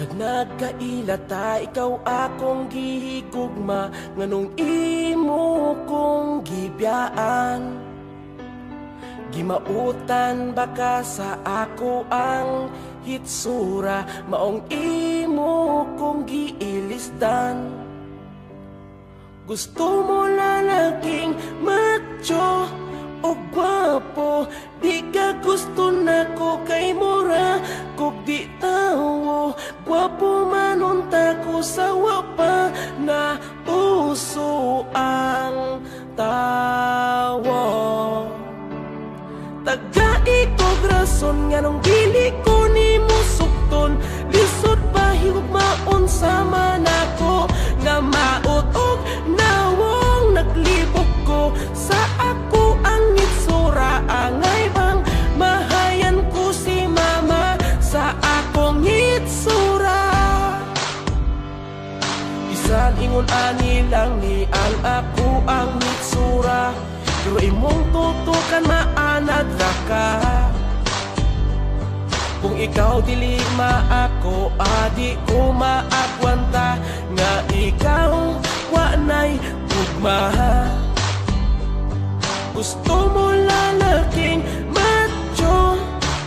Kag nagkailata, ikaw akong gihigugma, nganong imo kong gibiyaan. Gimautan baka sa ako ang hitsura, maong imo kong giilisdan. Gusto mo lalaking macho o gwapo, di ka gusto na ko kay mura kog di tawo. Gwapo man unta ko sa wapa na uso ang tawo. Tagai kog rason nga nung dili ko ni mo sukton. Lisod pa higugmaon sa manako nga maot og nawong naglibog ko sa ako ang itsura. Angay bang mahayan ko si mama sa akong itsura. Bisan ingon ani lang ni ang ako ang itsura, pero imong tutukan maanad ra ka. Kung ikaw dili maako, adi ko maagwanta nga ikaw wa nay gugma. Gusto mo lalaking macho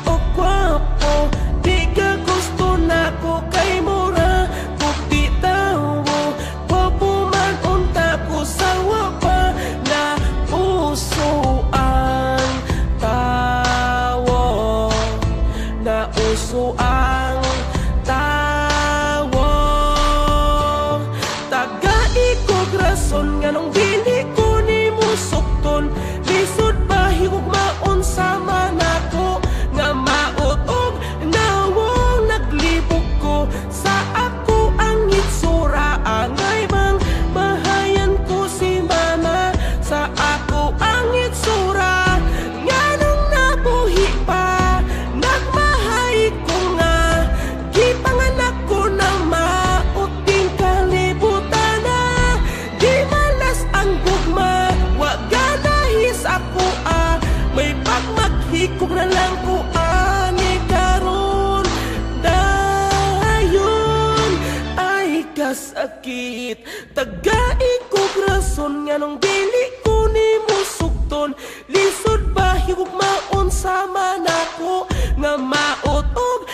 o gwapo, di ka gusto na ko kay mura kung di tawo. Gwapo man unta ko sa wapa na uso ang tawo. Na uso ang tawo. Tagai kog rason nga nung dili ko ni mo sukton. Lisod pa higugmaon sa manako nga maot og nawong naglibog ko sa ako ang itsura. Angay bang mahayan ko si mama sa ako ang itsura. Nga nung nabuhi pa nagmahay ko nga gipanganak ko na maot din kalibutan na. Di malas ang gugma, wa ganahis ako may pagmaghikog na lang ko ani karon. Dayon ay kasakit. Tagai kog rason nga nung dili ko ni mo sukton. Lisod ba higugmaon sa manako nga maot og